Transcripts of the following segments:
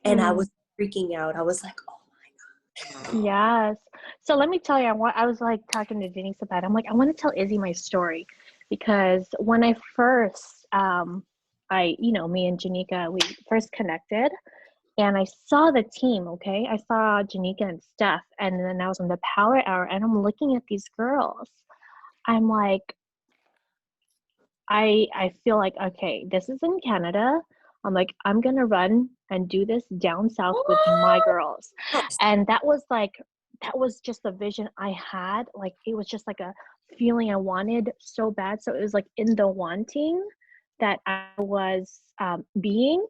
And I Mm. was freaking out. I was like, oh, Wow. Yes. So let me tell you, I was like talking to Denise about it. I'm like, I want to tell Izzy my story because when I first, me and Janika, we first connected and I saw the team, okay? I saw Janika and Steph, and then I was on the power hour and I'm looking at these girls. I'm like, I feel like, okay, this is in Canada. I'm like, I'm gonna run and do this down south with my girls. yes, And that was just the vision I had. Like it was just like a feeling I wanted so bad. So it was like in the wanting that I was being,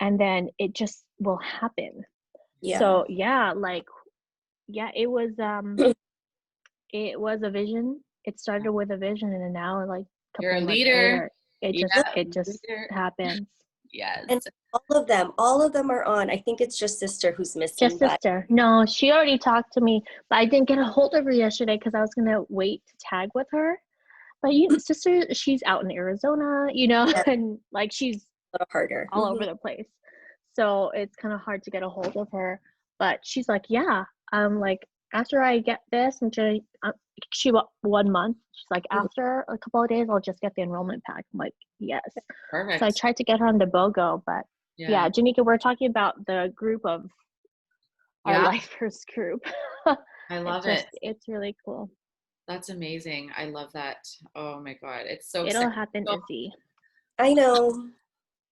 and then it just will happen. yeah. So yeah, like yeah, it was a vision. It started with a vision, and then now, like a You're couple a months leader. later, Yeah, it just leader. happens. Yes. And all of them are on. I think it's just sister who's Just missing, but sister. No, she already talked to me, but I didn't get a hold of her yesterday because I was gonna wait to tag with her. But sister, she's out in Arizona, yeah, and like she's a little harder. all over the place. So it's kind of hard to get a hold of her. But she's like, yeah, like after I get this, and she 1 month. She's like, Mhm. after a couple of days, I'll just get the enrollment pack. I'm like, yes. So I Perfect. tried to get her on the BOGO, but Yeah. yeah, Janika, we're talking about the group of our Yeah. lifers group. I love it. It's really cool. That's amazing. I love that. Oh my God. It's so It'll exciting. happen, So, Izzy. I know.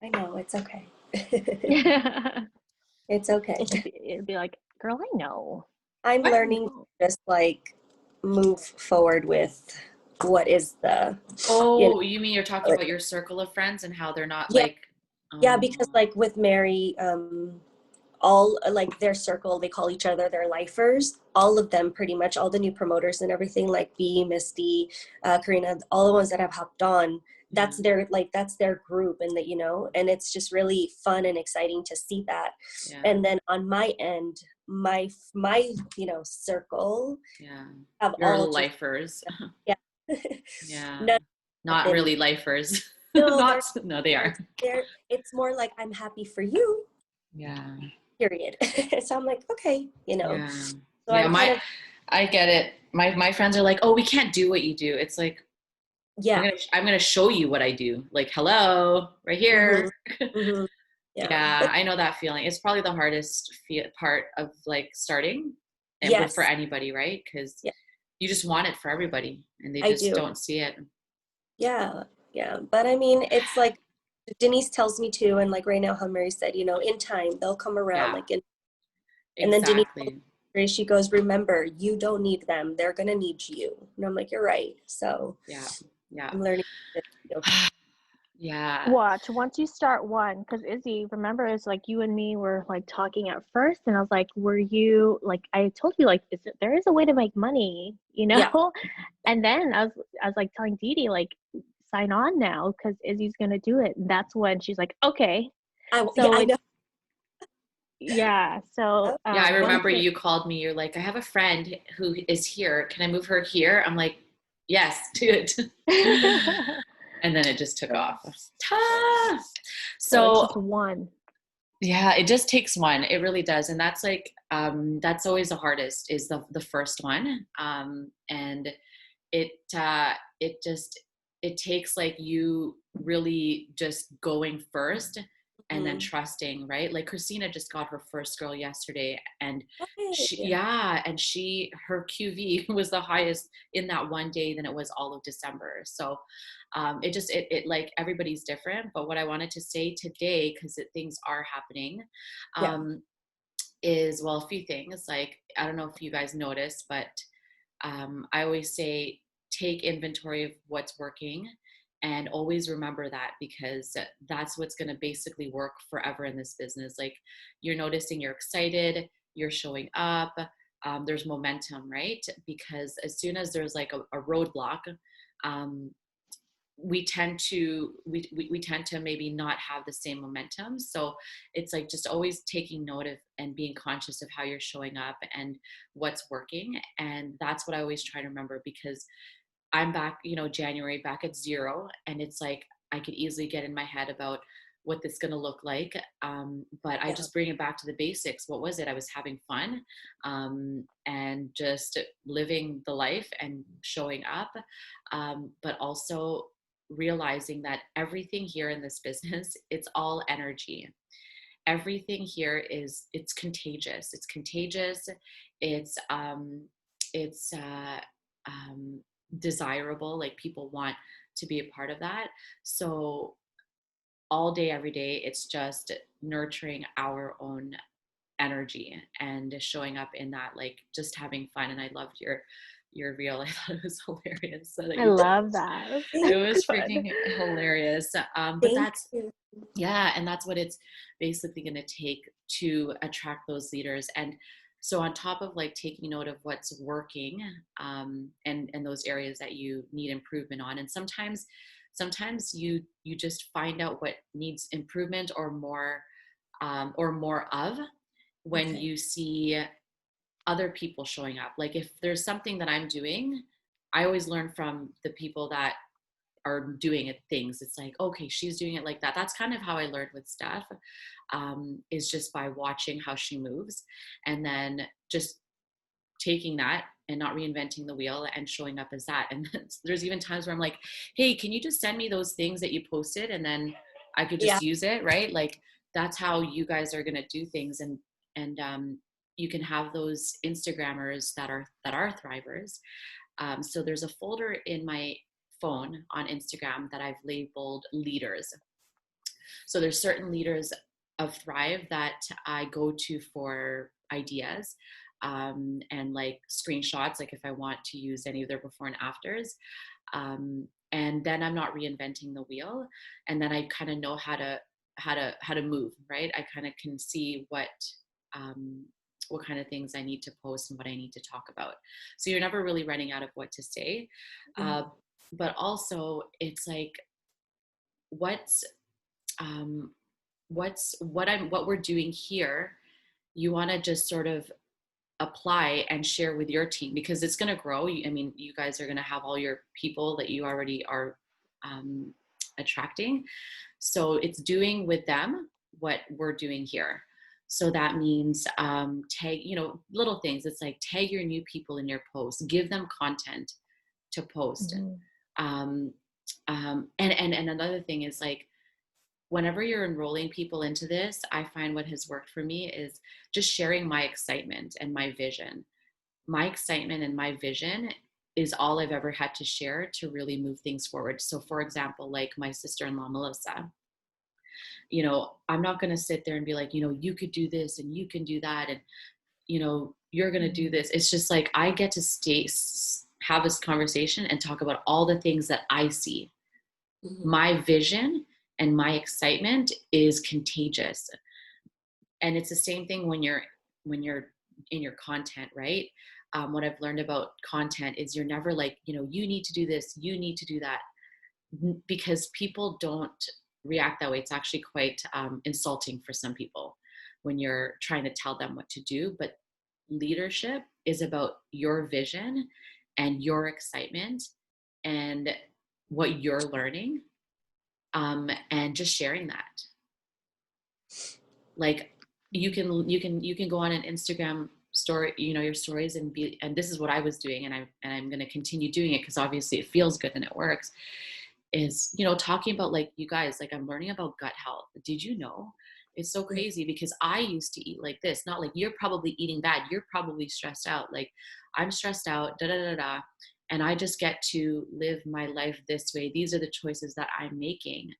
I know. It's okay. It's okay. It'll be like, girl, I know. I'm what? I learning to know. just like move forward with what is the, you know, Oh, you mean you're talking like, about your circle of friends and how they're not yeah, like, yeah, because oh, like with Mary, all like their circle, they call each other their lifers. All of them, pretty much, all the new promoters and everything, like B, Misty, Karina, all the ones that have hopped on. yeah, That's their group, and that and it's just really fun and exciting to see that. yeah, And then on my end, my circle yeah. have Your all just lifers. yeah, Yeah. none have Not been really lifers. no, Not, no, they are. they're it's more like I'm happy for you, Yeah. period. So I'm like, okay, Yeah. so Yeah. I'm kind of I get it. My friends are like, oh, we can't do what you do. It's like, yeah. I'm gonna show you what I do. Like, hello, right here. Mhm. Mhm. Yeah. Yeah, But I know that feeling. It's probably the hardest part of like starting and with for yes. anybody, right? Because Yeah, you just want it for everybody and they I just do. don't see it. Yeah. Yeah. But I mean, it's like Denise tells me to, and like right now, how Mary said, in time they'll come around. Yeah, Like, and then Denise, exactly. she goes, remember, you don't need them. They're gonna need you. And I'm like, you're right. So Yeah, yeah, I'm learning to be okay. yeah, Watch once you start one, because Izzy, remember, it's like you and me were like talking at first, and I was like, "Were you like?" I told you like, there is a way to make money, you know? Yeah. And then I was like telling Dee Dee like, sign on now because Izzy's gonna do it. And that's when she's like, okay. Yeah, So I like, know. yeah. So yeah. I once remember it, you called me. You're like, I have a friend who is here. Can I move her here? I'm like, yes, do it. And then it just took off. Ta! so it's So just one. yeah, it just takes one. It really does. And that's like that's always the hardest is the first one. And it just it takes like you really just going first and then Mhm. trusting, right? Like Christina just got her first girl yesterday and she Okay. yeah, and her QV was the highest in that one day than it was all of December. So it like everybody's different. But what I wanted to say today, because things are happening, Yeah. um, is well, a few things. Like I don't know if you guys noticed, but I always say take inventory of what's working and always remember that because that's what's going to basically work forever in this business. Like you're noticing you're excited, you're showing up, there's momentum, right? Because as soon as there's like a roadblock, um, we tend to maybe not have the same momentum. So it's like just always taking note of and being conscious of how you're showing up and what's working. And that's what I always try to remember because I'm back, January back at zero, and it's like I could easily get in my head about what this is going to look like. But I Yeah. just bring it back to the basics. What was it? I was having fun, and just living the life and showing up, but also realizing that everything here in this business, it's all energy. Everything here it's contagious. It's contagious. It's it's desirable. Like, people want to be a part of that. So all day, every day, it's just nurturing our own energy and showing up in that, like, just having fun. And I loved your reel. I thought it was hilarious. So that I you did. love that. It Thank was Fun. freaking hilarious. But thank that's, you. yeah, and that's what it's basically going to take to attract those leaders. And so on top of like taking note of what's working, and those areas that you need improvement on, and sometimes you just find out what needs improvement or more of when Okay. you see other people showing up. Like, if there's something that I'm doing, I always learn from the people that are doing it things. It's like, okay, she's doing it like that. That's kind of how I learned with Steph, is just by watching how she moves, and then just taking that and not reinventing the wheel and showing up as that. And there's even times where I'm like, hey, can you just send me those things that you posted, and then I could Yeah. just use it, right? Like, that's how you guys are going to do things. And you can have those Instagrammers that are thrivers. So there's a folder in my phone on Instagram that I've labeled leaders. So there's certain leaders of Thrive that I go to for ideas, and like screenshots, like if I want to use any of their before and afters. And then I'm not reinventing the wheel. And then I kind of know how to move, right? I kind of can see what kind of things I need to post and what I need to talk about. So you're never really running out of what to say. Mhm. But also, it's like, what's um, what we're doing here, you want to just sort of apply and share with your team, because it's going to grow. I mean, you guys are going to have all your people that you already are um, attracting. So it's doing with them what we're doing here. So that means tag, little things. It's like, tag your new people in your posts, give them content to post. Mhm. Um, and another thing is, like, whenever you're enrolling people into this, I find what has worked for me is just sharing my excitement and my vision. My excitement and my vision is all I've ever had to share to really move things forward. So, for example, like my sister-in-law, Melissa, I'm not going to sit there and be like, you could do this and you can do that. And, you're going to do Mhm. this. It's just like, I get to have this conversation and talk about all the things that I see. Mhm. My vision and my excitement is contagious. And it's the same thing when you're in your content, right? What I've learned about content is you're never like, you need to do this, you need to do that, because people don't react that way. It's actually quite insulting for some people when you're trying to tell them what to do. But leadership is about your vision and your excitement and what you're learning, and just sharing that. Like, you can go on an Instagram story, your stories, and this is what I was doing, and I'm going to continue doing it because obviously it feels good and it works, is talking about, like, you guys, like, I'm learning about gut health. Did you know? It's so Mhm. crazy because I used to eat like this. Not like, you're probably eating bad, you're probably stressed out. Like, I'm stressed out, da da da da, and I just get to live my life this way. These are the choices that I'm making.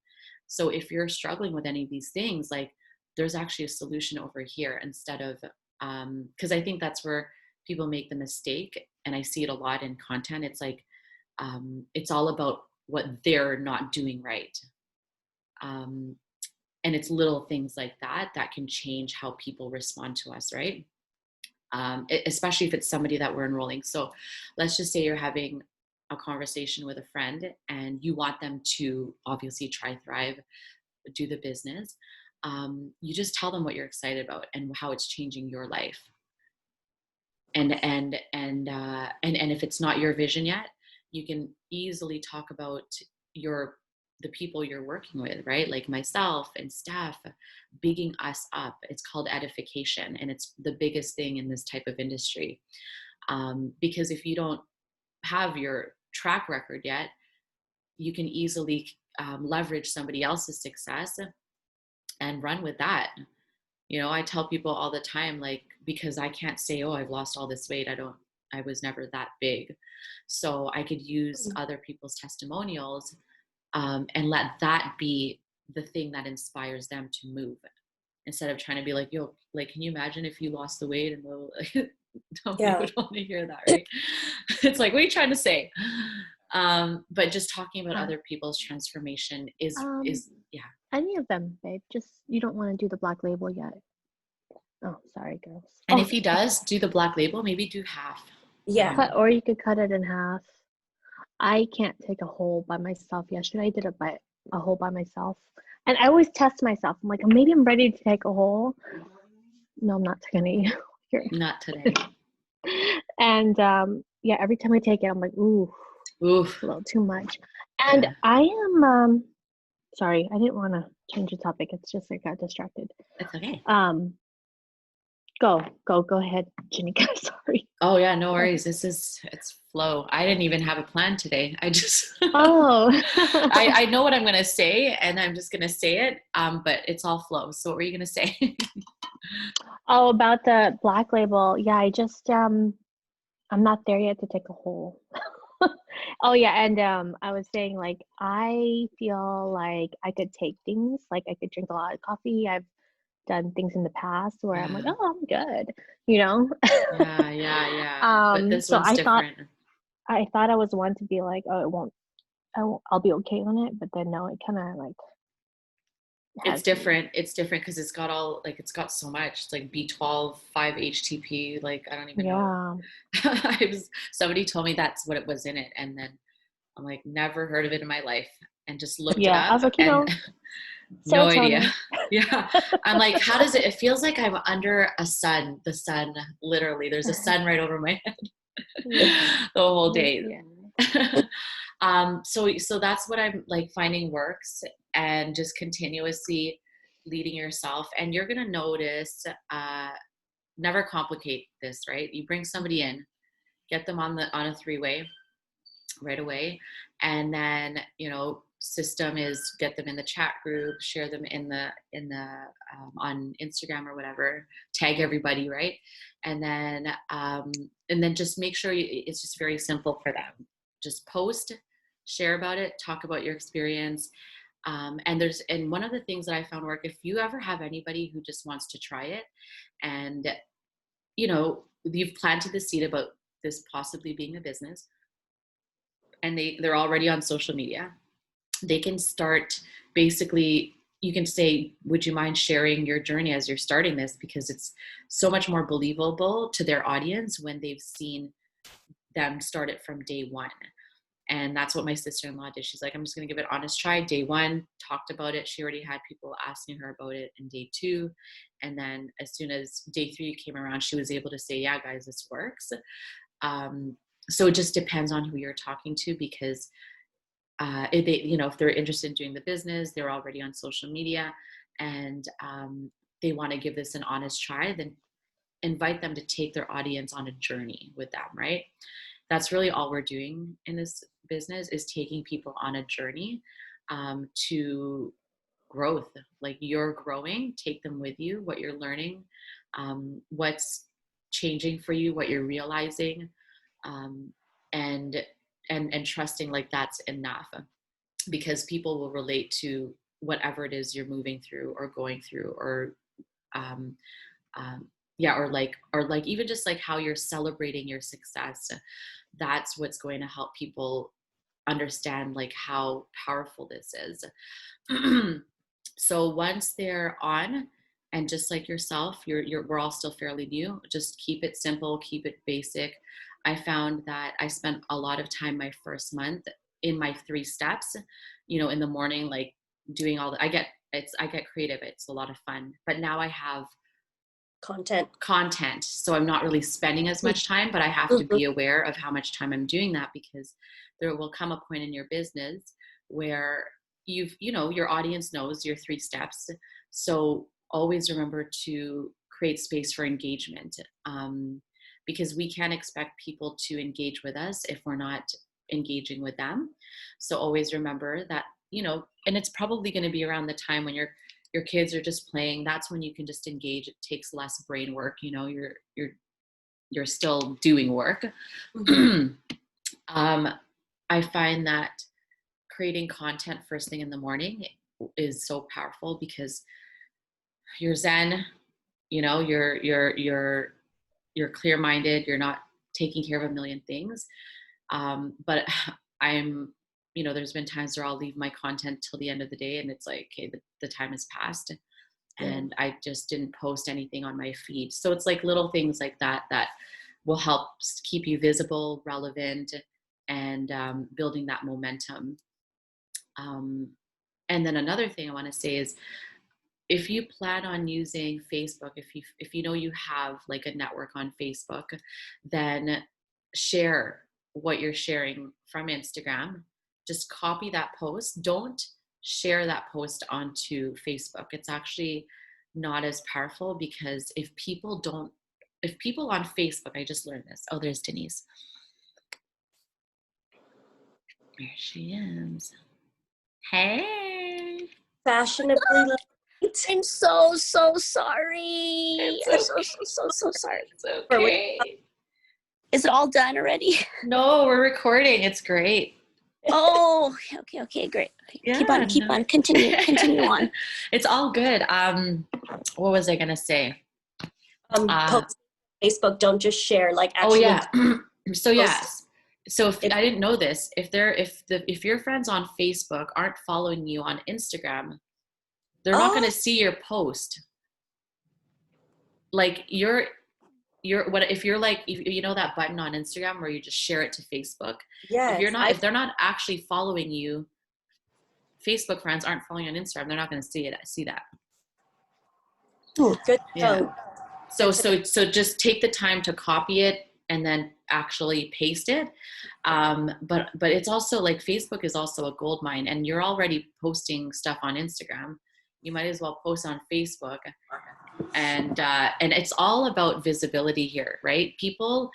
So if you're struggling with any of these things, like, there's actually a solution over here, instead of because I think that's where people make the mistake, and I see it a lot in content. It's like, it's all about what they're not doing right. um, and it's little things like that can change how people respond to us, right? Especially if it's somebody that we're enrolling. So let's just say you're having a conversation with a friend and you want them to obviously try Thrive, do the business. You just tell them what you're excited about and how it's changing your life. And if it's not your vision yet, you can easily talk about your the people you're working with, right? Like myself and staff, bigging us up. It's called edification, and it's the biggest thing in this type of industry. Because if you don't have your track record yet, you can easily leverage somebody else's success and run with that. You know, I tell people all the time, like, because I can't say, oh, I've lost all this weight. I was never that big. So I could use other people's testimonials and let that be the thing that inspires them to move, instead of trying to be like, yo, like, can you imagine if you lost the weight? And nobody Yeah. would want to hear that, right? It's like, what are you trying to say? But just talking about other people's transformation is yeah. Any of them, babe. Just, you don't want to do the black label yet. Oh, sorry, girls. And if he does do the black label, maybe do half. Yeah. Or you could cut it in half. I can't take a whole by myself. Yesterday I did a whole by myself. And I always test myself. I'm like, maybe I'm ready to take a whole. No, I'm not taking it. Not today. And yeah, every time I take it, I'm like, ooh, a little too much. And I am sorry, I didn't want to change the topic. It's just I got distracted. It's okay. Go ahead, Janika. Sorry. Oh yeah, no worries. It's flow. I didn't even have a plan today. I just I know what I'm gonna say, and I'm just gonna say it. But it's all flow. So what were you gonna say? Oh, about the black label. Yeah, I just I'm not there yet to take a whole. Oh yeah, and I was saying, like, I feel like I could take things, like I could drink a lot of coffee. I've done things in the past where I'm like, oh, I'm good, you know. Yeah. But this so one's different. I thought I was one to be like, oh, I'll be okay on it, but then no, it kind of like it's different. It's different because it's got all, like, it's got so much. It's like B12, 5-HTP. Like, I don't even know. Somebody told me that's what it was in it, and then I'm like, never heard of it in my life, and just looked it up. I was like, no idea. Yeah. I'm like, how does it feels like I'm under the sun, literally. There's a sun right over my head the whole day. So that's what I'm like finding works, and just continuously leading yourself. And you're going to notice, never complicate this, right? You bring somebody in, get them on a 3-way right away. And then, system is get them in the chat group, share them in the on Instagram or whatever, tag everybody, right? And then just make sure it's just very simple for them. Just post, share about it, talk about your experience. And one of the things that I found work, if you ever have anybody who just wants to try it, and you've planted the seed about this possibly being a business, and they're already on social media, they can start, basically, you can say, would you mind sharing your journey as you're starting this? Because it's so much more believable to their audience when they've seen them start it from day one. And that's what my sister-in-law did. She's like, I'm just going to give it an honest try. Day one, talked about it. She already had people asking her about it in day 2. And then as soon as day 3 came around, she was able to say, yeah, guys, this works. So it just depends on who you're talking to, because if they're interested in doing the business, they're already on social media, and they want to give this an honest try, then invite them to take their audience on a journey with them, right? That's really all we're doing in this business, is taking people on a journey to growth. Like, you're growing, take them with you, what you're learning, what's changing for you, what you're realizing, and trusting, like, that's enough, because people will relate to whatever it is you're moving through or going through, or or even just like how you're celebrating your success. That's what's going to help people understand, like, how powerful this is. So once they're on, and just like yourself, we're all still fairly new, just keep it simple, keep it basic. I found that I spent a lot of time my first month in my 3 steps, in the morning, like doing all I get creative. It's a lot of fun, but now I have content. So I'm not really spending as much time, but I have to be aware of how much time I'm doing that, because there will come a point in your business where your audience knows your 3 steps. So always remember to create space for engagement, because we can't expect people to engage with us if we're not engaging with them. So always remember that, and it's probably going to be around the time when your kids are just playing. That's when you can just engage. It takes less brain work. You're still doing work. Mhm. I find that creating content first thing in the morning is so powerful because you're zen, you're clear-minded, you're not taking care of a million things. But I'm, there's been times where I'll leave my content till the end of the day and it's like, okay, the time has passed Yeah. and I just didn't post anything on my feed. So it's like little things like that will help keep you visible, relevant, and building that momentum. And then another thing I want to say is, if you plan on using Facebook, if you know you have like a network on Facebook, then share what you're sharing from Instagram. Just copy that post. Don't share that post onto Facebook. It's actually not as powerful, because if people on Facebook, I just learned this. Oh, there's Denise. There she is. Hey. Fashionably late. I'm so sorry. It's I'm okay. so sorry. It's For which, okay. Is it all done already? No, we're recording. It's great. Oh, okay, great. Okay, Yeah, keep no. on, continue on. It's all good. What was I gonna say? post Facebook, don't just share, like Oh actually yeah. So post yes. So if it. I didn't know this, if your friends on Facebook aren't following you on Instagram, they're not Oh, gonna see your post. Like what if you're like, if you know that button on Instagram where you just share it to Facebook. yes. If they're not actually following you, Facebook friends aren't following you on Instagram, they're not going to see that. Good to Yeah. know. So just take the time to copy it and then actually paste it. But it's also like, Facebook is also a gold mine, and you're already posting stuff on Instagram. You might as well post on Facebook. And it's all about visibility here, right? People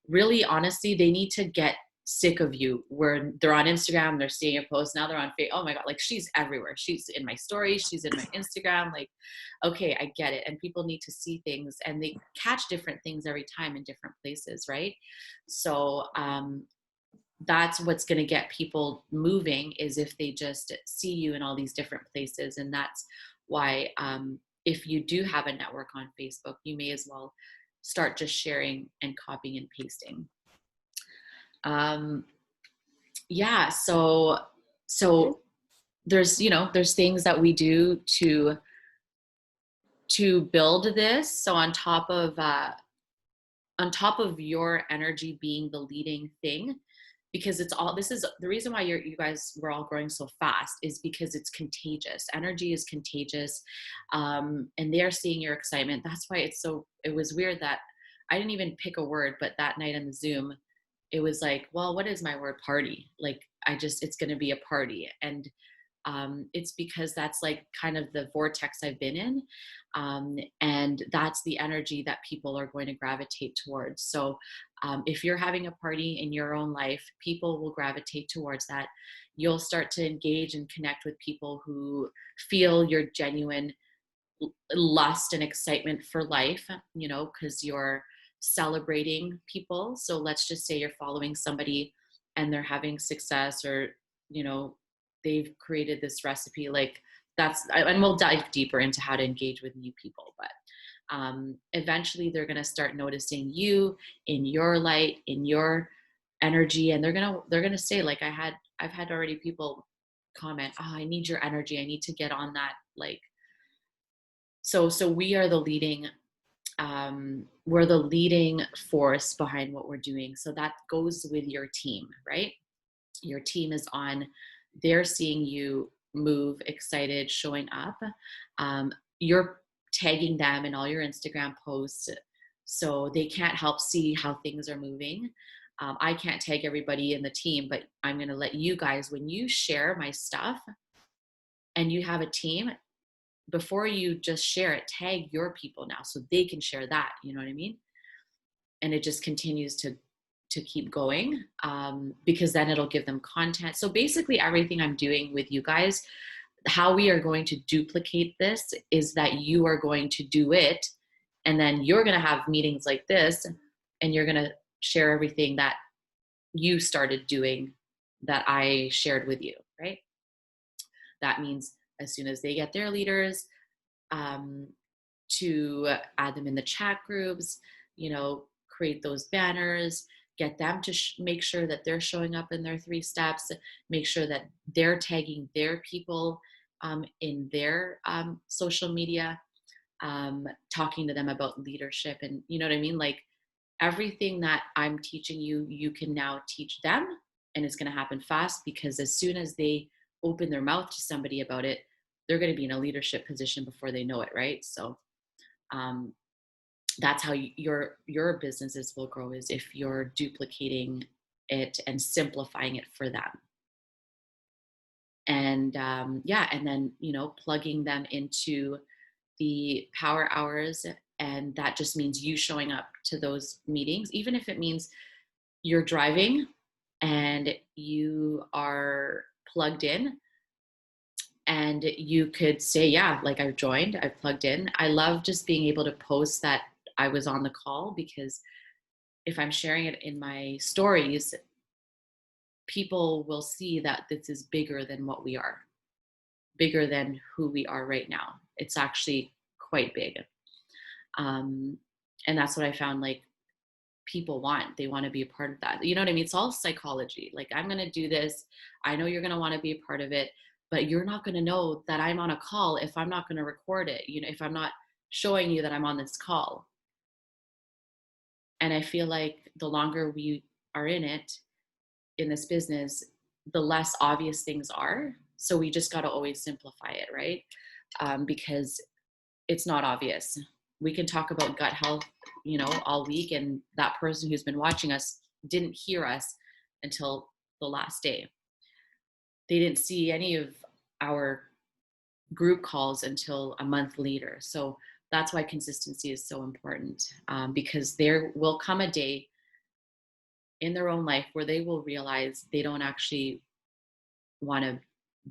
really, honestly, they need to get sick of you, where they're on Instagram, they're seeing your post, now they're on Facebook. Oh my God, like, she's everywhere. She's in my stories, she's in my Instagram. Like, okay, I get it. And people need to see things, and they catch different things every time in different places, right? So that's what's going to get people moving, is if they just see you in all these different places. And that's why, if you do have a network on Facebook, you may as well start just sharing and copying and pasting. Yeah, so there's things that we do to build this. So on top of your energy being the leading thing, because this is the reason why you guys were all growing so fast, is because it's contagious. Energy is contagious. And they're seeing your excitement. That's why it was weird that I didn't even pick a word, but that night on the Zoom, it was like, well, what is my word? Party. Like, it's going to be a party. And it's because that's like kind of the vortex I've been in. And that's the energy that people are going to gravitate towards. So if you're having a party in your own life, people will gravitate towards that. You'll start to engage and connect with people who feel your genuine lust and excitement for life, because you're celebrating people. So let's just say you're following somebody and they're having success, or, they've created this recipe, like, and we'll dive deeper into how to engage with new people. But eventually they're going to start noticing you in your light, in your energy, and they're going to say, like, I've had already people comment, oh, I need your energy, I need to get on that. Like, so we are we're the leading force behind what we're doing. So that goes with your team, right? Your team is on, they're seeing you move, excited, showing up. You're tagging them in all your Instagram posts, so they can't help see how things are moving. I can't tag everybody in the team, but I'm going to let you guys, when you share my stuff, and you have a team, before you just share it, tag your people now so they can share that. You know what I mean? And it just continues to keep going, because then it'll give them content. So basically everything I'm doing with you guys, how we are going to duplicate this is that you are going to do it, and then you're going to have meetings like this, and you're going to share everything that you started doing that I shared with you, right? That means as soon as they get their leaders, um, to add them in the chat groups, create those banners, get them to make sure that they're showing up in their 3 steps, make sure that they're tagging their people in their social media, talking to them about leadership. And you know what I mean? Like everything that I'm teaching you, you can now teach them, and it's going to happen fast, because as soon as they open their mouth to somebody about it, they're going to be in a leadership position before they know it, right? So um, that's how your businesses will grow, is if you're duplicating it and simplifying it for them. And yeah, and then plugging them into the power hours, and that just means you showing up to those meetings, even if it means you're driving and you are plugged in, and you could say, yeah, like I've joined, I've plugged in. I love just being able to post that I was on the call, because if I'm sharing it in my stories, people will see that this is bigger than what we are, bigger than who we are right now. It's actually quite big. Um, and that's what I found, like, people want. They want to be a part of that. You know what I mean? It's all psychology. Like, I'm going to do this. I know you're going to want to be a part of it, but you're not going to know that I'm on a call if I'm not going to record it, if I'm not showing you that I'm on this call. And I feel like the longer we are in it, in this business, the less obvious things are. So we just got to always simplify it, right? Because it's not obvious. We can talk about gut health, all week, and that person who's been watching us didn't hear us until the last day. They didn't see any of our group calls until a month later. So that's why consistency is so important, because there will come a day in their own life where they will realize they don't actually want to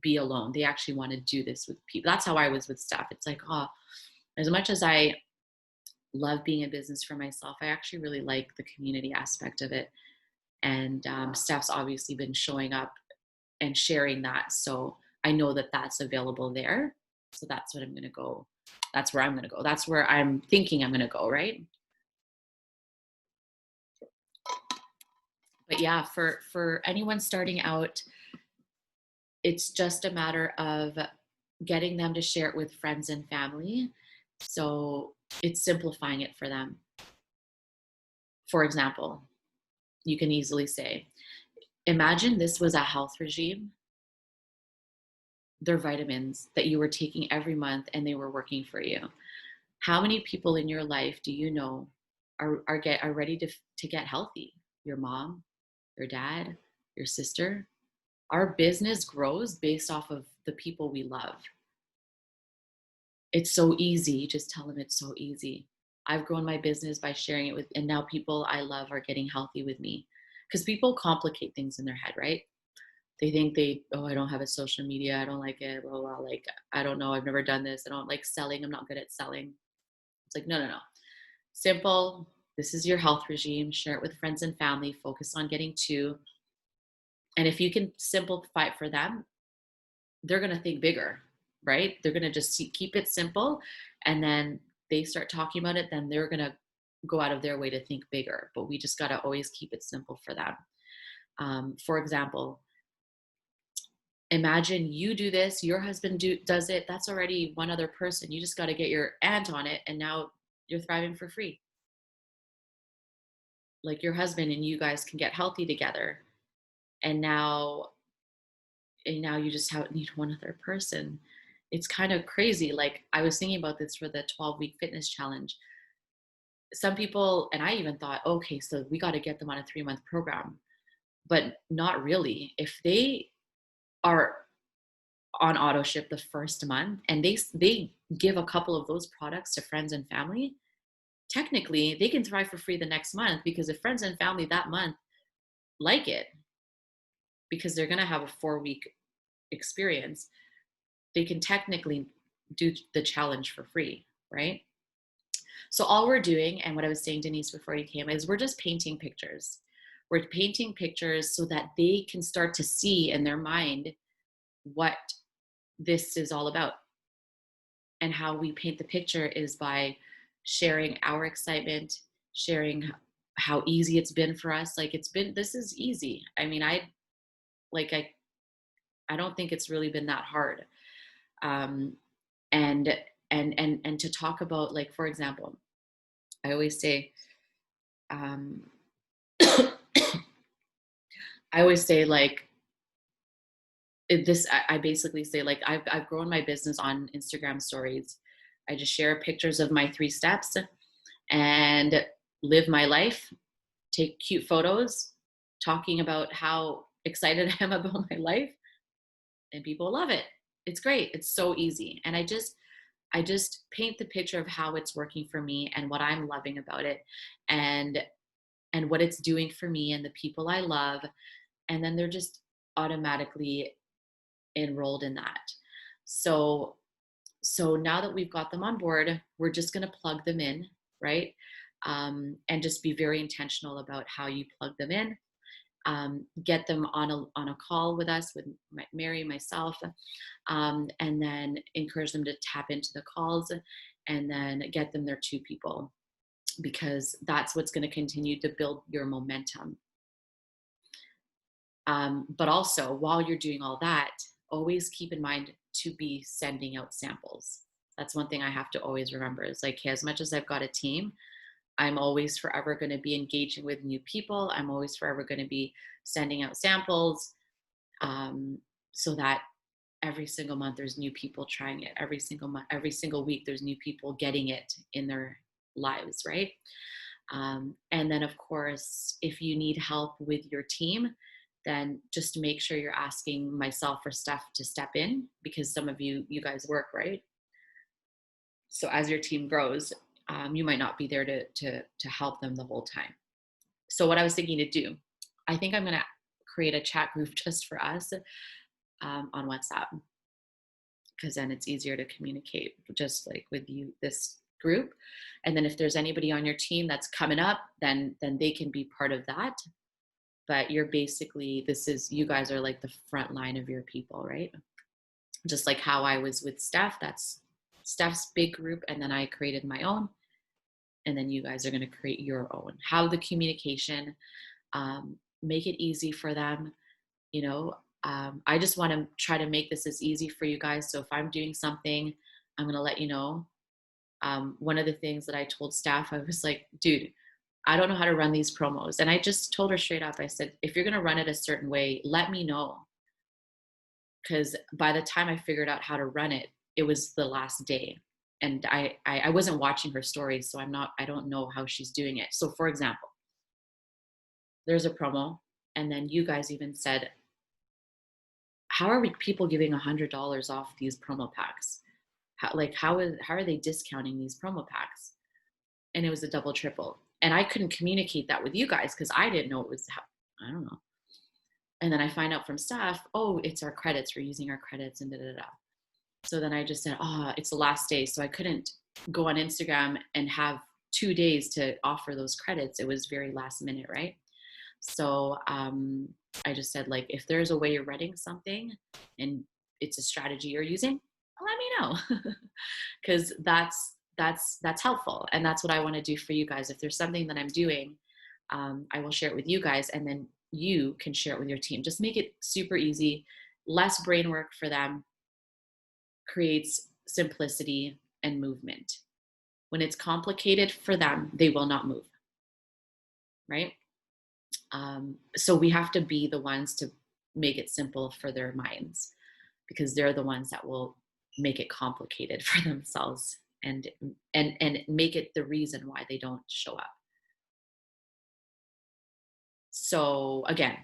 be alone. They actually want to do this with people. That's how I was with Steph. It's like, as much as I love being in business for myself, I actually really like the community aspect of it. And Steph's obviously been showing up and sharing that. So I know that that's available there. So that's what I'm going to go. That's where I'm going to go. That's where I'm thinking I'm going to go, right? But yeah, for anyone starting out, it's just a matter of getting them to share it with friends and family. So it's simplifying it for them. For example, you can easily say, imagine this was a health regime. They're vitamins that you were taking every month and they were working for you. How many people in your life do you know are ready to get healthy? Your mom, your dad, your sister. Our business grows based off of the people we love. It's so easy. Just tell them it's so easy. I've grown my business by sharing it with, and now people I love are getting healthy with me. Because people complicate things in their head, right? They think I don't have a social media. I don't like it. Blah, blah, blah. Like, I don't know. I've never done this. I don't like selling. I'm not good at selling. It's like, no. Simple. This is your health regime. Share it with friends and family. Focus on getting to. And if you can simplify it for them, they're going to think bigger, right? They're going to just keep it simple. And then they start talking about it, then they're going to go out of their way to think bigger. But we just got to always keep it simple for them. For example, imagine you do this, your husband does it. That's already one other person. You just got to get your aunt on it, and now you're thriving for free. Like, your husband and you guys can get healthy together, and now you just need one other person. It's kind of crazy. Like, I was thinking about this for the 12-week fitness challenge. Some people, and I even thought, okay, so we got to get them on a 3-month program, but not really. If they are on auto ship the first month, and they give a couple of those products to friends and family, technically they can thrive for free the next month, because if friends and family that month like it, because they're going to have a 4-week experience, they can technically do the challenge for free, right? So all we're doing, and what I was saying, Denise, before you came, is we're just painting pictures. We're painting pictures so that they can start to see in their mind what this is all about. And how we paint the picture is by sharing our excitement, sharing how easy it's been for us. Like, this is easy. I mean, like, I don't think it's really been that hard. And to talk about, like, for example, I always say, like, I basically say, like, I've grown my business on Instagram stories. I just share pictures of my 3 steps and live my life, take cute photos, talking about how excited I am about my life, and people love it. It's great. It's so easy. And I just paint the picture of how it's working for me and what I'm loving about it, and what it's doing for me and the people I love. And then they're just automatically enrolled in that. So now that we've got them on board, we're just going to plug them in, right? And just be very intentional about how you plug them in. Get them on a call with us, with Mary, myself, and then encourage them to tap into the calls, and then get them their 2 people, because that's what's going to continue to build your momentum. But also, while you're doing all that, always keep in mind to be sending out samples. That's one thing I have to always remember. It's like, hey, as much as I've got a team, I'm always forever going to be engaging with new people. I'm always forever going to be sending out samples, so that every single month there's new people trying it. Every single week there's new people getting it in their lives, right? And then, of course, if you need help with your team, then just make sure you're asking myself or Steph to step in, because some of you guys work, right? So as your team grows, you might not be there to help them the whole time. So what I was thinking to do, I think I'm going to create a chat group just for us, on WhatsApp, because then it's easier to communicate, just like with you, this group. And then if there's anybody on your team that's coming up, then they can be part of that. But you're basically, you guys are like the front line of your people, right? Just like how I was with Steph, that's Steph's big group, and then I created my own, and then you guys are going to create your own. Have the communication, make it easy for them. I just want to try to make this as easy for you guys. So if I'm doing something, I'm going to let you know. One of the things that I told Steph, I was like, dude, I don't know how to run these promos. And I just told her straight up, I said, if you're going to run it a certain way, let me know. Because by the time I figured out how to run it, it was the last day. And I wasn't watching her stories, so I don't know how she's doing it. So for example, there's a promo, and then you guys even said, how are people giving $100 off these promo packs? How are they discounting these promo packs? And it was a double, triple. And I couldn't communicate that with you guys because I didn't know it was, I don't know. And then I find out from staff, oh, it's our credits. We're using our credits and da-da-da. So then I just said, it's the last day. So I couldn't go on Instagram and have 2 days to offer those credits. It was very last minute, right? So I just said, like, if there's a way you're running something and it's a strategy you're using, let me know. Because that's helpful. And that's what I want to do for you guys. If there's something that I'm doing, I will share it with you guys, and then you can share it with your team. Just make it super easy, less brain work for them, creates simplicity and movement. When it's complicated for them, they will not move, right? So we have to be the ones to make it simple for their minds, because they're the ones that will make it complicated for themselves and make it the reason why they don't show up. So again,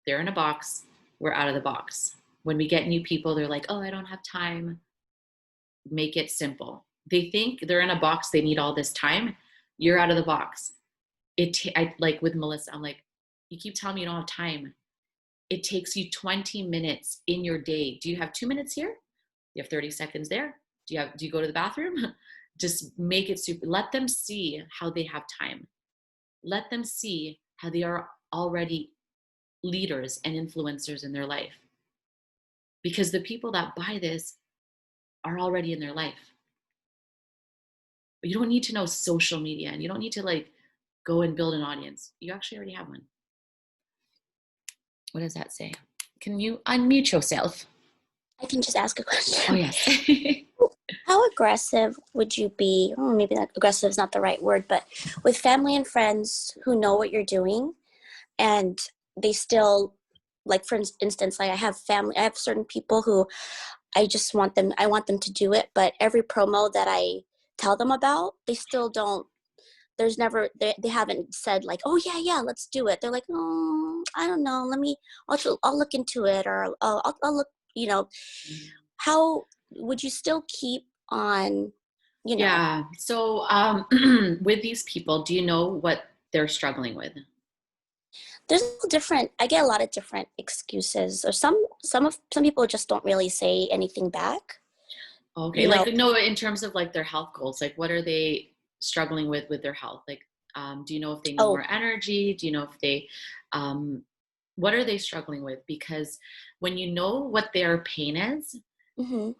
they're in a box, we're out of the box. When we get new people, they're like, oh, I don't have time. Make it simple. They think they're in a box, they need all this time. You're out of the box. I like with Melissa, I'm like, you keep telling me you don't have time. It takes you 20 minutes in your day. Do you have 2 minutes here? You have 30 seconds there. Do you go to the bathroom? Just make it super. Let them see how they have time. Let them see how they are already leaders and influencers in their life. Because the people that buy this are already in their life. But you don't need to know social media, and you don't need to like go and build an audience. You actually already have one. What does that say? Can you unmute yourself? I can just ask a question. Oh, yes. How aggressive would you be? Oh, maybe that aggressive is not the right word, but with family and friends who know what you're doing and they still, like for instance, like I have certain people who I want them to do it, but every promo that I tell them about, they still don't, they haven't said like, oh yeah, let's do it. They're like, oh, I don't know, I'll look into it, or I'll look, how would you still keep on, Yeah. So with these people, do you know what they're struggling with? I get a lot of different excuses, or some people just don't really say anything back. Okay. Like, no, in terms of like their health goals, like what are they struggling with their health? Like, do you know if they need more energy? Do you know if they, what are they struggling with? Because when you know what their pain is, mm-hmm.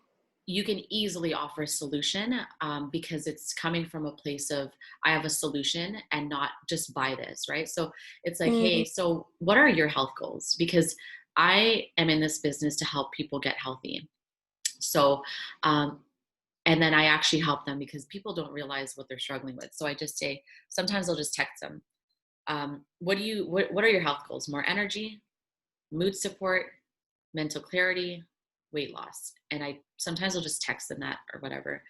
you can easily offer a solution, because it's coming from a place of, I have a solution and not just buy this, right? So it's like, hey, so what are your health goals? Because I am in this business to help people get healthy. So, and then I actually help them because people don't realize what they're struggling with. So I just say, sometimes I'll just text them. What are your health goals? More energy, mood support, mental clarity, weight loss. And sometimes I'll just text them that or whatever.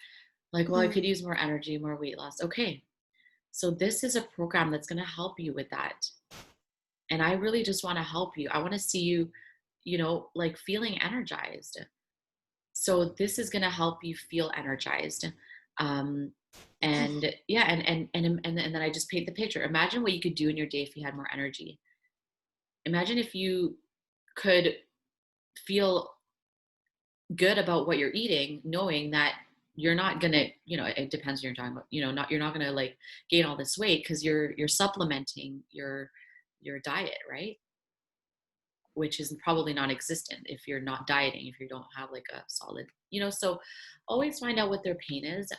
Like, well, I could use more energy, more weight loss. Okay. So this is a program that's going to help you with that. And I really just want to help you. I want to see you, like feeling energized. So this is going to help you feel energized. And yeah, and then I just paint the picture. Imagine what you could do in your day if you had more energy. Imagine if you could feel good about what you're eating, knowing that you're not gonna, it depends what you're talking about, you're not gonna like gain all this weight because you're supplementing your diet, right? Which is probably non-existent if you're not dieting, if you don't have like a solid, so always find out what their pain is.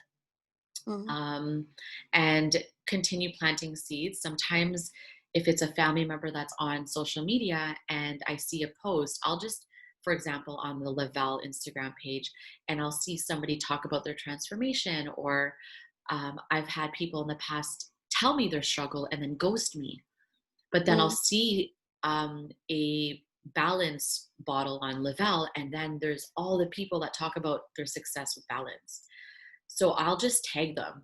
And continue planting seeds. Sometimes if it's a family member that's on social media and I see a post, I'll just, for example, on the Lavelle Instagram page, and I'll see somebody talk about their transformation, or I've had people in the past tell me their struggle and then ghost me. But then I'll see a balance bottle on Lavelle, and then there's all the people that talk about their success with balance. So I'll just tag them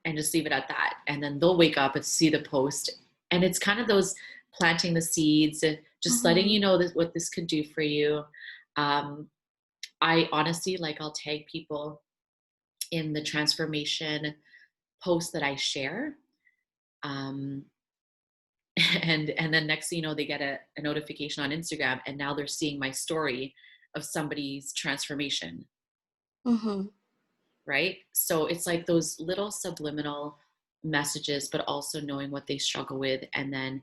and just leave it at that. And then they'll wake up and see the post. And it's kind of those planting the seeds, just letting you know what this could do for you. I honestly, like, I'll tag people in the transformation post that I share. And then next thing you know, they get a notification on Instagram, and now they're seeing my story of somebody's transformation. Right? So it's like those little subliminal messages, but also knowing what they struggle with, and then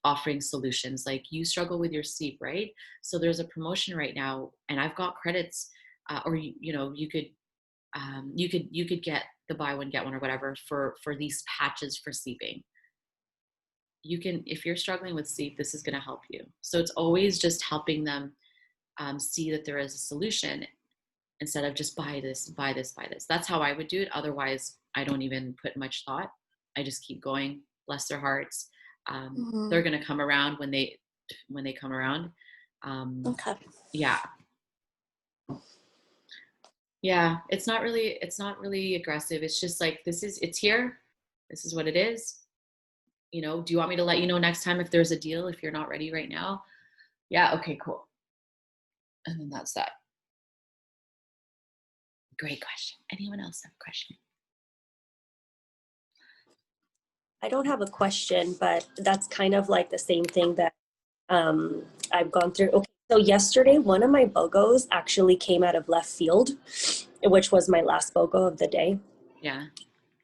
offering solutions. Like, you struggle with your sleep, right? So there's a promotion right now, and I've got credits, or you could get the buy one get one or whatever for these patches for sleeping. You can, if you're struggling with sleep, this is going to help you. So it's always just helping them see that there is a solution, instead of just buy this. That's how I would do it. Otherwise, I don't even put much thought. I just keep going. Bless their hearts. They're going to come around when they come around. Okay. Yeah. Yeah. It's not really aggressive. It's just like, it's here. This is what it is. Do you want me to let you know next time if there's a deal, if you're not ready right now? Yeah. Okay, cool. And then that's that. Great question. Anyone else have a question? I don't have a question, but that's kind of like the same thing that I've gone through. Okay, so yesterday, one of my BOGOs actually came out of left field, which was my last BOGO of the day. Yeah.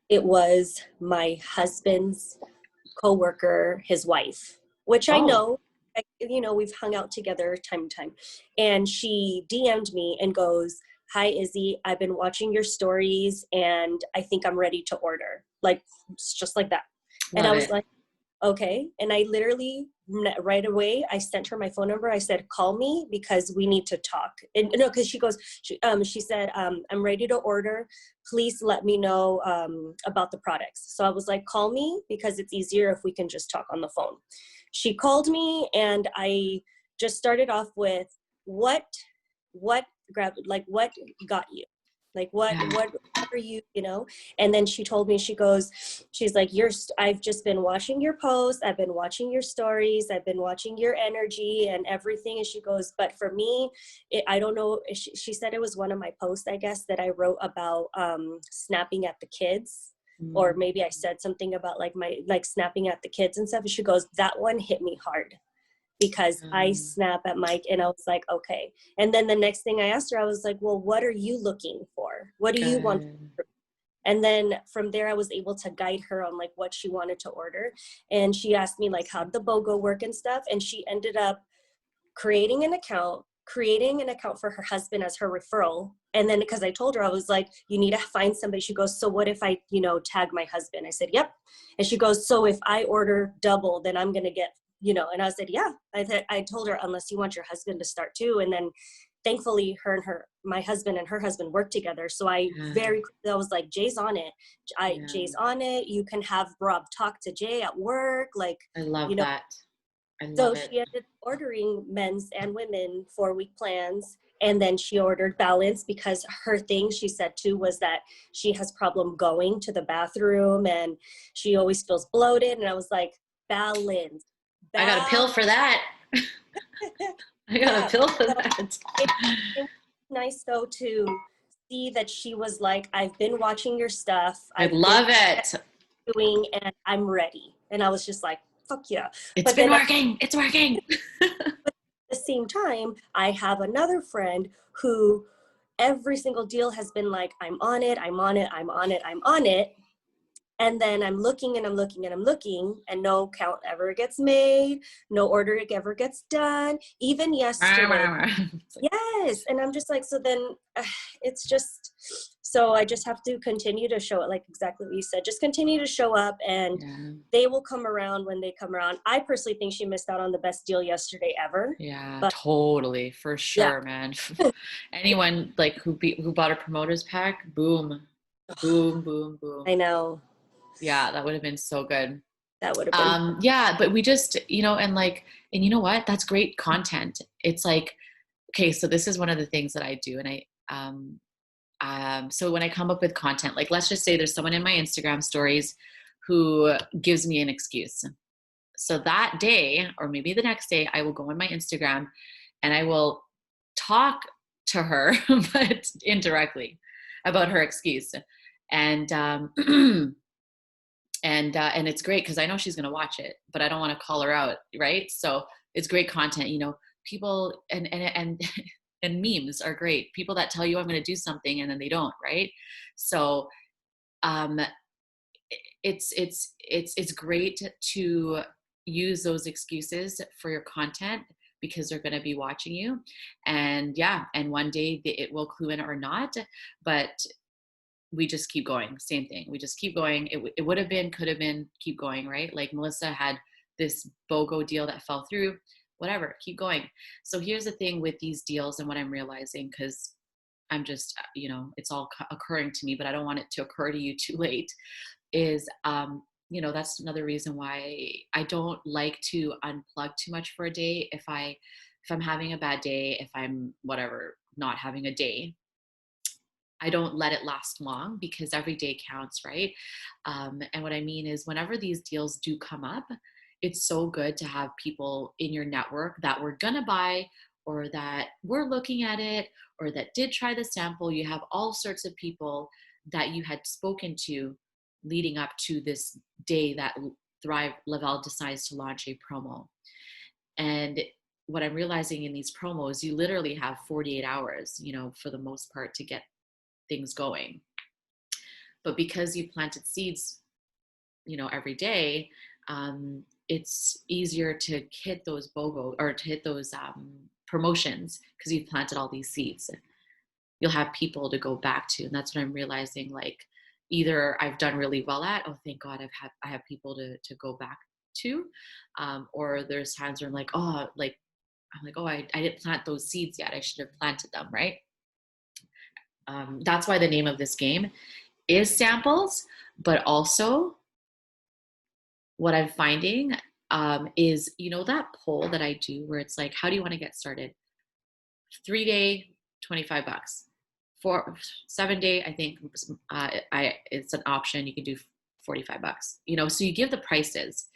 It was my husband's coworker, his wife, which I Oh, know, we've hung out together time to time. And she DM'd me and goes, "Hi, Izzy, I've been watching your stories and I think I'm ready to order." Like, just like that. And I love was it. like, okay. And I literally right away, I sent her my phone number. I said, "Call me because we need to talk." And no, because she said, "I'm ready to order. Please let me know about the products." So I was like, "Call me because it's easier if we can just talk on the phone." She called me and I just started off with what what got you? Like Yeah. what are you, And then she told me, she's like, I've just been watching your posts, I've been watching your stories, I've been watching your energy and everything. And she goes, "But for me, I don't know." She said it was one of my posts, I guess, that I wrote about snapping at the kids. Or Mm. maybe I said something about like snapping at the kids and stuff. And she goes, "That one hit me hard because I Um, snap at Mike." And I was like, okay. And then the next thing I asked her, I was like, "Well, what are you looking for? What do you want?" good. And then from there, I was able to guide her on like what she wanted to order. And she asked me like, how did the BOGO work and stuff? And she ended up creating an account for her husband as her referral. And then because I told her, I was like, "You need to find somebody." She goes, "So what if I, tag my husband?" I said, "Yep." And she goes, "So if I order double, then I'm going to get, and I said, "Yeah." I told her, "Unless you want your husband to start too." And then thankfully my husband and her husband work together. So Yeah. I was like, "Jay's on it. Yeah. Jay's on it. You can have Rob talk to Jay at work." Like, I love you know, that. I so love it. she ended up ordering men's and women 4-week plans. And then she ordered balance because her thing, she said too, was that she has problem going to the bathroom and she always feels bloated. And I was like, balance, I got a pill balance. for that. I got a Yeah. pill for So that. it, it was nice though to see that she was like, "I've been watching your stuff. I I've been love it. doing and I'm ready." And I was just like, "Fuck yeah." It's But been then working. It's working. the same time, I have another friend who every single deal has been like, "I'm on it, I'm on it, I'm on it, I'm on it." And then I'm looking and I'm looking and I'm looking, and no count ever gets made, no order ever gets done. Even yesterday, yes. And I'm just like, so then it's just, so I just have to continue to show it, like exactly what you said, just continue to show up and Yeah. they will come around when they come around. I personally think she missed out on the best deal yesterday ever. Yeah, But totally, for yeah, sure, man. Anyone like who bought a promoters pack, boom, boom, boom, boom. I know Yeah, that would have been so good. that would have been. Yeah, but we just, and you know what? That's great content. It's like, okay, so this is one of the things that I do, and so when I come up with content, like let's just say there's someone in my Instagram stories who gives me an excuse. So that day, or maybe the next day, I will go on my Instagram and I will talk to her, but indirectly, about her excuse. And and it's great because I know she's going to watch it, but I don't want to call her out, right? So it's great content. People and and memes are great. People that tell you I'm going to do something and then they don't, right? So um, it's great to use those excuses for your content because they're going to be watching you. And yeah, and one day it will clue in or not, but we just keep going. Same thing, we just keep going. It would have been, could have been, keep going, right? Like Melissa had this BOGO deal that fell through, whatever, keep going. So here's the thing with these deals and what I'm realizing, because I'm just, it's all occurring to me, but I don't want it to occur to you too late, is that's another reason why I don't like to unplug too much for a day. If I'm having a bad day, if I'm whatever, not having a day, I don't let it last long because every day counts, right? And what I mean is whenever these deals do come up, it's so good to have people in your network that were gonna buy, or that were looking at it, or that did try the sample. You have all sorts of people that you had spoken to leading up to this day that Thrive Laval decides to launch a promo. And what I'm realizing in these promos, you literally have 48 hours, you know, for the most part, to get things going. But because you planted seeds, you know, every day, it's easier to hit those BOGO, or to hit those promotions, because you've planted all these seeds. You'll have people to go back to. And that's what I'm realizing. Like, either I've done really well at, oh, thank God I have people to go back to. Or there's times where I'm like, oh, I didn't plant those seeds yet. I should have planted them, right? That's why the name of this game is samples, but also what I'm finding is, you know, that poll that I do where it's like, how do you want to get started? 3-day, $25. 7-day, I think it's an option. You can do $45. You know, so you give the prices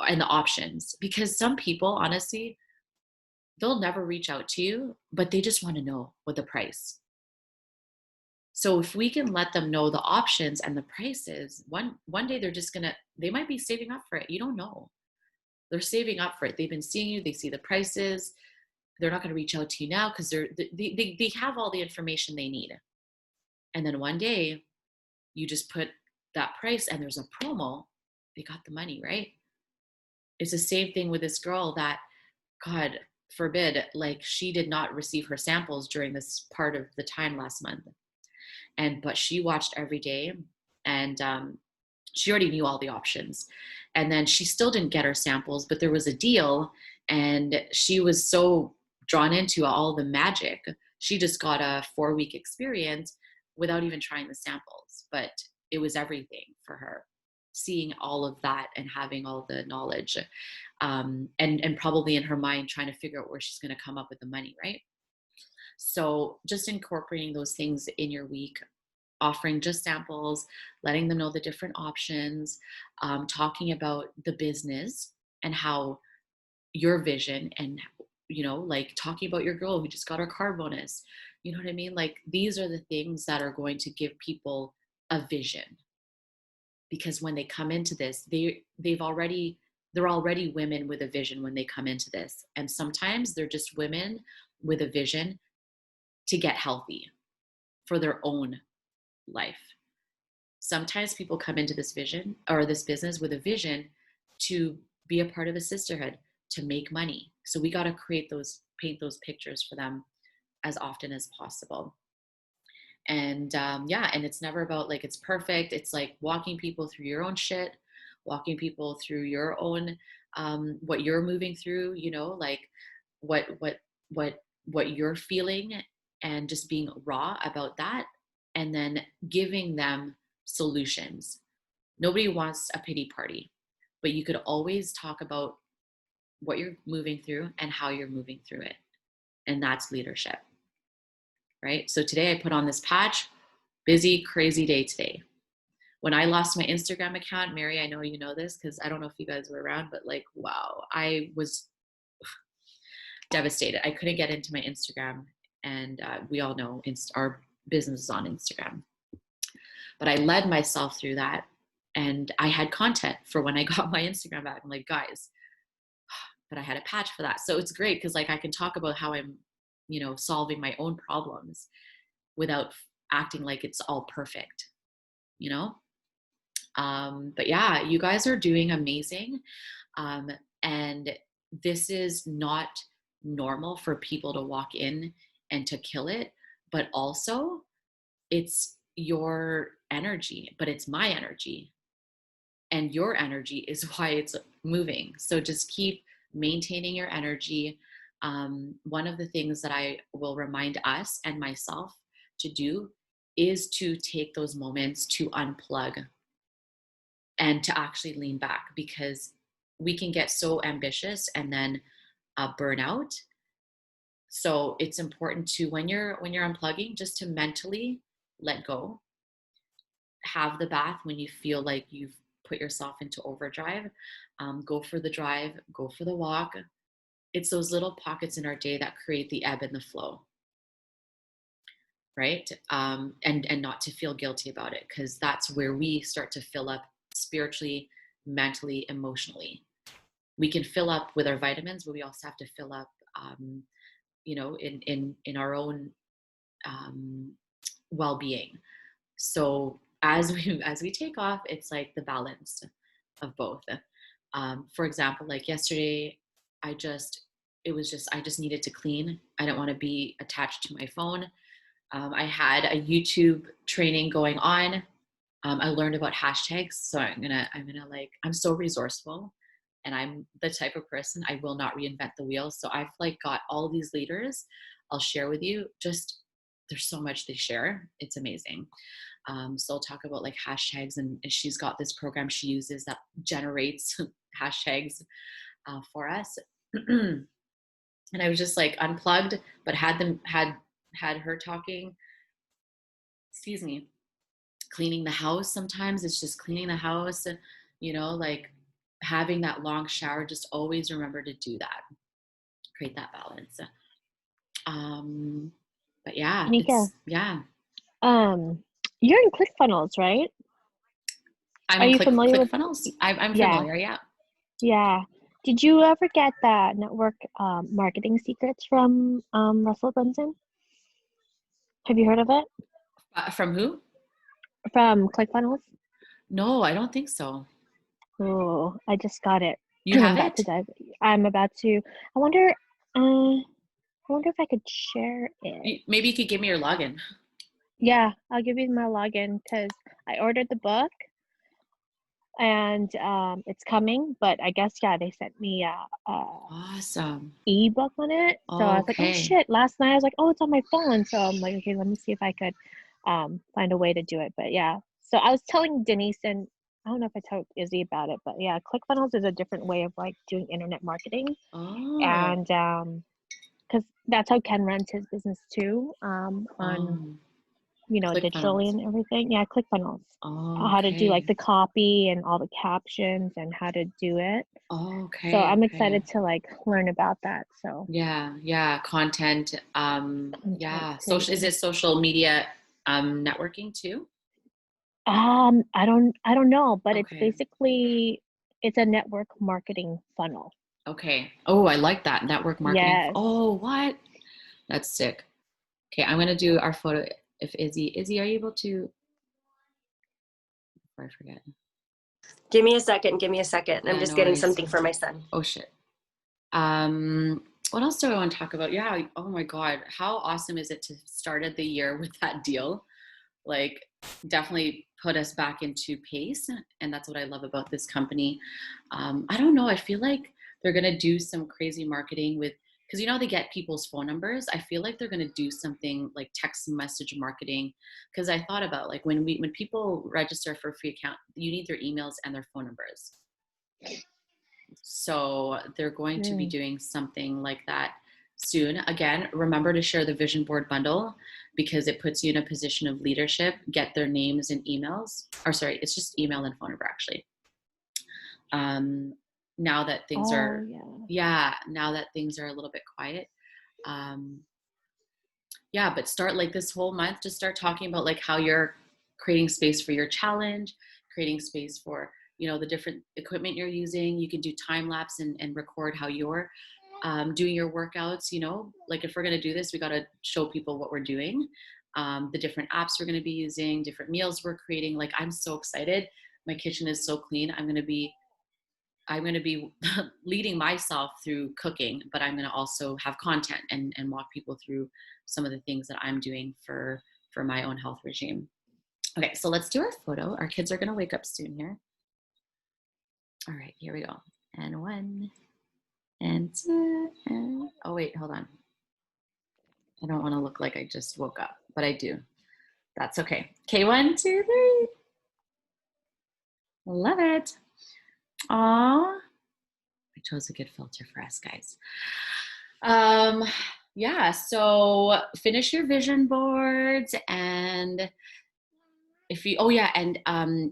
and the options, because some people, honestly, they'll never reach out to you, but they just want to know what the price. So if we can let them know the options and the prices, one day they might be saving up for it. You don't know. They're saving up for it. They've been seeing you, they see the prices. They're not going to reach out to you now because they have all the information they need. And then one day you just put that price and there's a promo, they got the money, right? It's the same thing with this girl that, God forbid, like, she did not receive her samples during this part of the time last month. But she watched every day, and she already knew all the options. And then she still didn't get her samples, but there was a deal, and she was so drawn into all the magic. She just got a 4-week experience without even trying the samples, but it was everything for her, seeing all of that and having all the knowledge, and probably in her mind trying to figure out where she's going to come up with the money, right? So just incorporating those things in your week, offering just samples, letting them know the different options, talking about the business and how your vision, and, you know, like talking about your girl who just got her car bonus. You know what I mean? Like, these are the things that are going to give people a vision, because when they come into this, they're already women with a vision when they come into this. And sometimes they're just women with a vision to get healthy for their own life. Sometimes people come into this vision or this business with a vision to be a part of a sisterhood, to make money. So we got to paint those pictures for them as often as possible. And and it's never about like it's perfect. It's like walking people through your own shit, walking people through your own what you're moving through, you know, like what you're feeling, and just being raw about that, and then giving them solutions. Nobody wants a pity party, but you could always talk about what you're moving through and how you're moving through it. And that's leadership, right? So today I put on this patch. Busy, crazy day today. When I lost my Instagram account, Mary, I know you know this because I don't know if you guys were around, but like, wow, I was devastated. I couldn't get into my Instagram, and we all know our business is on Instagram. But I led myself through that, and I had content for when I got my Instagram back. I'm like, guys, but I had a patch for that. So it's great because like I can talk about how I'm, you know, solving my own problems without acting like it's all perfect, you know? But yeah, you guys are doing amazing. And this is not normal for people to walk in and to kill it, but also it's your energy, but it's my energy, and your energy is why it's moving. So just keep maintaining your energy. One of the things that I will remind us and myself to do is to take those moments to unplug and to actually lean back, because we can get so ambitious and then burn out. So it's important to, when you're unplugging, just to mentally let go. Have the bath when you feel like you've put yourself into overdrive. Go for the drive, go for the walk. It's those little pockets in our day that create the ebb and the flow, right? And not to feel guilty about it, because that's where we start to fill up spiritually, mentally, emotionally. We can fill up with our vitamins, but we also have to fill up, in our own well-being. So as we take off, it's like the balance of both. For example, like yesterday, I just needed to clean. I didn't want to be attached to my phone. I had a YouTube training going on. I learned about hashtags, so I'm so resourceful, and I'm the type of person, I will not reinvent the wheel. So I've like got all these leaders I'll share with you. Just there's so much they share. It's amazing. So I'll talk about like hashtags, and she's got this program she uses that generates hashtags for us. And I was just like unplugged, but had her talking. Excuse me. Cleaning the house. Sometimes it's just cleaning the house, like having that long shower. Just always remember to do that. Create that balance. But yeah, Nika, yeah. you're in ClickFunnels, right? I'm Are in you familiar with? ClickFunnels. I'm Yeah, familiar. Yeah. yeah. Did you ever get the network marketing secrets from Russell Brunson? Have you heard of it? From who? From ClickFunnels? No, I don't think so. Oh, I just got it. You I'm have about to it? dive. I'm about to. I wonder. I wonder if I could share it. Maybe you could give me your login. Yeah, I'll give you my login because I ordered the book and it's coming. But I guess they sent me a Awesome. ebook on it. So I was like, oh Okay. shit. Last night I was like, oh, it's on my phone. So I'm like, okay, let me see if I could find a way to do it. But yeah. So I was telling Denise, and I don't know if I told Izzy about it, but yeah, ClickFunnels is a different way of like doing internet marketing. Oh. And because that's how Ken runs his business too, on Oh. digitally ClickFunnels. and everything. Yeah, ClickFunnels. How to do like Okay. the copy and all the captions and how to do it. So Okay. I'm Okay. excited to like learn about that. So Yeah. Content. content Yeah. Social. Is creating. it social media networking too? I don't know, but it's Okay. basically it's a network marketing funnel. Okay. Oh, I like that. Network marketing. Yes. Oh, what? That's sick. Okay, I'm gonna do our photo. If Izzy, are you able to? Before I forget. Give me a second. Give me a second. I'm Yeah, just no getting worries. something for my son. Oh shit. What else do I want to talk about? Yeah. Oh my God. How awesome is it to started the year with that deal? Like, definitely put us back into pace, and that's what I love about this company. I don't know. I feel like they're gonna do some crazy marketing with, because they get people's phone numbers. I feel like they're gonna do something like text message marketing. Because I thought about like when people register for a free account, you need their emails and their phone numbers. So they're going to be Mm. doing something like that soon. Again, remember to share the vision board bundle because it puts you in a position of leadership. Get their names and emails. Or sorry, it's just email and phone number actually. Now that things Oh are, yeah. yeah, now that things are a little bit quiet. Um, yeah, but start like this whole month, just start talking about like how you're creating space for your challenge, creating space for, the different equipment you're using. You can do time lapse and record how you're doing your workouts. Like if we're going to do this, we got to show people what we're doing, the different apps we're going to be using, different meals we're creating. Like, I'm so excited. My kitchen is so clean. I'm going to be leading myself through cooking, but I'm going to also have content and walk people through some of the things that I'm doing for my own health regime. Okay, so let's do our photo. Our kids are going to wake up soon here. All right, here we go. And 1 and 2 and oh wait, hold on. I don't want to look like I just woke up, but I do. That's okay. Okay, 1, 2, 3. Love it. Aw. I chose a good filter for us, guys. Yeah, so finish your vision boards, and if you, oh yeah, and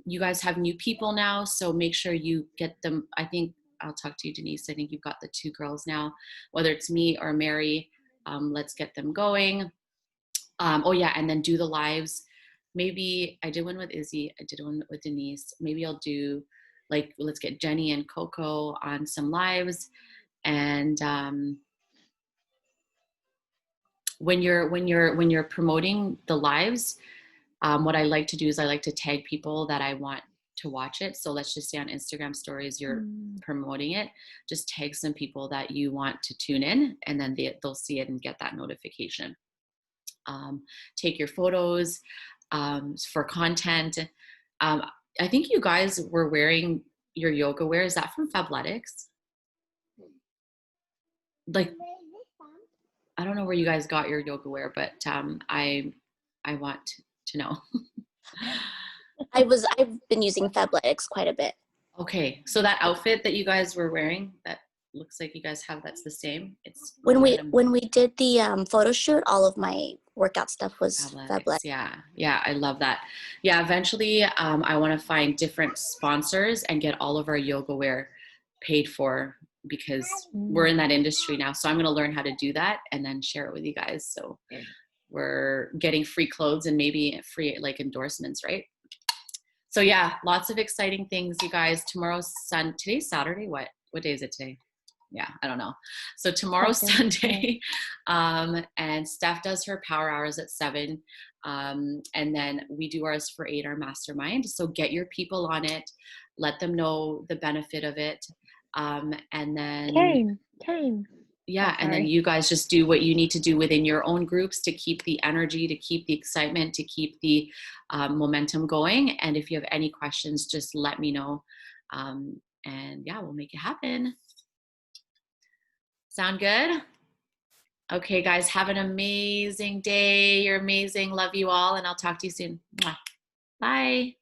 you guys have new people now, so make sure you get them. I think I'll talk to you, Denise. I think you've got the 2 girls now, whether it's me or Mary. Let's get them going. Oh yeah, and then do the lives. Maybe I did one with Izzy. I did one with Denise. Maybe I'll do like, let's get Jenny and Coco on some lives. And when you're promoting the lives, what I like to do is I like to tag people that I want to watch it. So let's just say on Instagram stories, you're promoting it, just tag some people that you want to tune in, and then they'll see it and get that notification. Take your photos for content. I think you guys were wearing your yoga wear. Is that from Fabletics? Like, I don't know where you guys got your yoga wear, but I want to know. I've been using Fabletics quite a bit. Okay, so that outfit that you guys were wearing, that looks like you guys have, that's the same. It's When we did the photo shoot, all of my workout stuff was Fabletics. Yeah, I love that. Yeah, eventually I want to find different sponsors and get all of our yoga wear paid for, because we're in that industry now. So I'm going to learn how to do that and then share it with you guys. So we're getting free clothes and maybe free like endorsements, right? So yeah, lots of exciting things, you guys. Today's Saturday. What day is it today? Yeah, I don't know. So tomorrow's Sunday, and Steph does her power hours at 7, and then we do ours for 8, our mastermind. So get your people on it, let them know the benefit of it, and then Kane. Yeah, and then you guys just do what you need to do within your own groups to keep the energy, to keep the excitement, to keep the momentum going. And if you have any questions, just let me know, and yeah, we'll make it happen. Sound good? Okay, guys, have an amazing day. You're amazing. Love you all, and I'll talk to you soon. Bye.